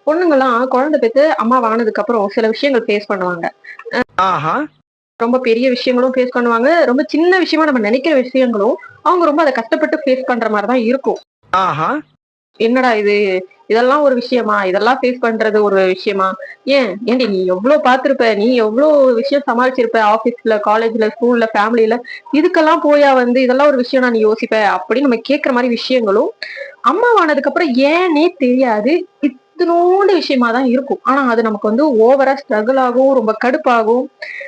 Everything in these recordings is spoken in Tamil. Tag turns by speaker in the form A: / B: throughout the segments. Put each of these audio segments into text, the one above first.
A: பொண்ணுங்கலாம் குழந்தை பெத்து அம்மா ஆனதுக்கு அப்புறம் சில விஷயங்கள் ஃபேஸ் பண்ணுவாங்க. ரொம்ப பெரிய விஷயங்களும் ஃபேஸ் பண்ணுவாங்க. ரொம்ப சின்ன விஷயமா நம்ம நினைக்கிற விஷயங்களும், அவங்க ரொம்ப அத கஷ்டப்பட்டு ஃபேஸ் பண்ற மாரி தான் இருக்கும். என்னடா இது? இதெல்லாம் ஒரு விஷயமா? இதெல்லாம் ஃபேஸ் பண்றது ஒரு விஷயமா? ஏன்டி நீ எவ்ளோ பார்த்திருப்ப? நீ எவ்ளோ விஷயம் சமாளிச்சிருப்ப? ஆபீஸ்ல, காலேஜ்ல, ஸ்கூல்ல, ஃபேமிலில. இதுக்கெல்லாம் போயா வந்து இதெல்லாம் ஒரு விஷயம்னா நீ யோசிப்ப? அப்படின்னு நம்ம கேட்கிற மாரி விஷயங்களும், அம்மாவானதுக்கு அப்புறம் ஏன்னே தெரியாது. இத்துணூண்டு விஷயமா தான் இருக்கும். ஆனா அது நமக்கு வந்து ஓவரா ஸ்ட்ரகிள் ஆகும், ரொம்ப கடுப்பாகும்.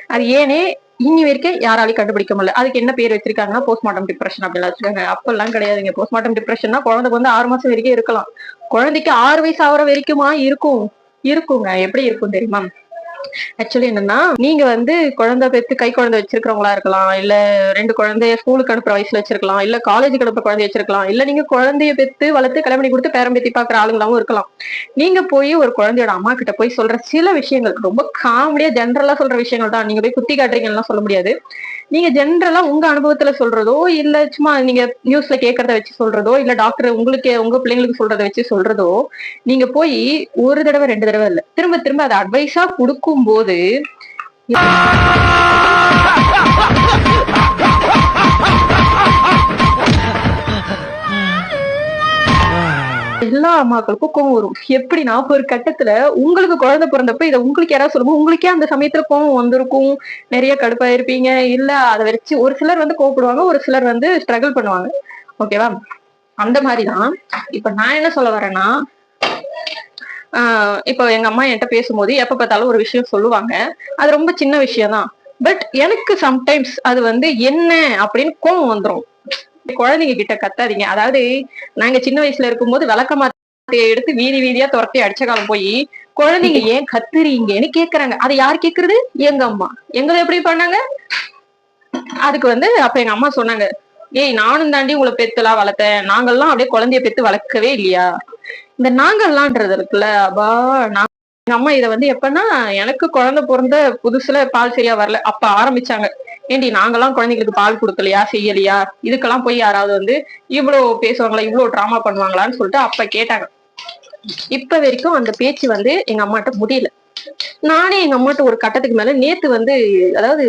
A: அது ஏன்னே இன்னி வரைக்கும் யாராலையும் கண்டுபிடிக்க முடியல. அதுக்கு என்ன பேர் வச்சிருக்காங்கன்னா, போஸ்ட்மார்டம் டிப்ரஷன் அப்படிலாம் வச்சிருக்காங்க. அப்பல்லாம் கிடையாதுங்க. போஸ்ட்மார்டம் டிப்ரஷன்னா குழந்தைக்கு வந்து 6 மாசம் வரைக்கும் இருக்கலாம். குழந்தைக்கு 6 வயசு ஆகுற வரைக்குமா இருக்கும்? இருக்குங்க. எப்படி இருக்கும் தெரியுமா? ஆக்சுவலி என்னன்னா, நீங்க வந்து குழந்தை பெத்து கை குழந்தை வச்சிருக்கிறவங்களா இருக்கலாம். இல்ல 2 குழந்தைய ஸ்கூலுக்கு அனுப்புற வயசுல வச்சிருக்கலாம். இல்ல காலேஜுக்கு அனுப்புற குழந்தைய வச்சிருக்கலாம். இல்ல நீங்க குழந்தைய பெத்து வளர்த்து கல்யாணம் பண்ணி குடுத்து பேரன் பேத்தி பாக்குற ஆளுங்களாவும் இருக்கலாம். நீங்க போய் ஒரு குழந்தையோட அம்மா கிட்ட போய் சொல்ற சில விஷயங்கள் ரொம்ப காமெடியா ஜென்ரலா சொல்ற விஷயங்கள் தான். நீங்க போய் குத்தி காட்டுறீங்கலாம் சொல்ல முடியாது. நீங்க ஜென்ரலா உங்க அனுபவத்துல சொல்றதோ, இல்ல சும்மா நீங்க நியூஸ்ல கேட்கறத வச்சு சொல்றதோ, இல்ல டாக்டர் உங்களுக்கு உங்க பிள்ளைங்களுக்கு சொல்றத வச்சு சொல்றதோ, நீங்க போய் 1 தடவ 2 தடவ இல்ல. திரும்ப திரும்ப அத அட்வைஸா குடுக்கும்போது எல்லா அம்மாக்களுக்கும் கோவம் வரும். எப்படின்னா, ஒரு கட்டத்துல உங்களுக்கு குழந்தை பிறந்தப்ப இத உங்களுக்கு யாராவது சொல்லும்போது, உங்களுக்கே அந்த சமயத்துல கோவம் வந்திருக்கும். நெறைய கடுப்பாயிருப்பீங்க. இல்ல அத வச்சு ஒரு சிலர் வந்து கோவப்படுவாங்க. ஒரு சிலர் வந்து ஸ்ட்ரகிள் பண்ணுவாங்க. ஓகேவா? அந்த மாரி தான். இப்ப நான் என்ன சொல்ல வரேன்னா, இப்போ எங்க அம்மா என்ட்ட பேசும்போது எப்ப பார்த்தாலும் ஒரு விஷயம் சொல்லுவாங்க. அது ரொம்ப சின்ன விஷயம் தான். பட் எனக்கு சம்டைம்ஸ் அது வந்து என்ன அப்படின்னு கோவம் வந்துரும். குழந்தைங்க கிட்ட கத்தாதீங்க. அதாவது நாங்க சின்ன வயசுல இருக்கும்போது விளக்கமாத்தைய எடுத்து வீதி வீதியா தொரத்தி அடிச்ச காலம் போயி, குழந்தைங்க ஏன் கத்துறீங்கன்னு கேக்குறாங்க. அத யார் கேக்குறது? எங்க அம்மா. எங்கள எப்படி பண்ணாங்க? அதுக்கு வந்து அப்ப எங்க அம்மா சொன்னாங்க, "ஏய் நானும் தாண்டி உங்கள பெத்துலாம் வளர்த்தேன். நாங்கலாம் அப்படியே குழந்தைய பெத்து வளர்க்கவே இல்லையா?" இந்த நாங்கல்லான்றது இருக்குல்ல, அப்பா எங்க அம்மா இத வந்து எப்பன்னா, எனக்கு குழந்தை பொறந்த புதுசுல பால் சரியா வரல. அப்ப ஆரம்பிச்சாங்க. "ஏன்டி நாங்கலாம் குழந்தைங்களுக்கு பால் குடுக்கலையா? செய்யலையா? இதுக்கெல்லாம் போய் யாராவது வந்து இவ்ளோ பேசுவாங்களா? இவ்ளோ ட்ராமா பண்ணுவாங்களான்னு?" சொல்லிட்டு அப்ப கேட்டாங்க. இப்ப வரைக்கும் அந்த பேச்சு வந்து எங்க அம்மாட்ட முடியல. நானே எங்க அம்மாட்ட ஒரு கட்டத்துக்கு மேல நேத்து வந்து அதாவது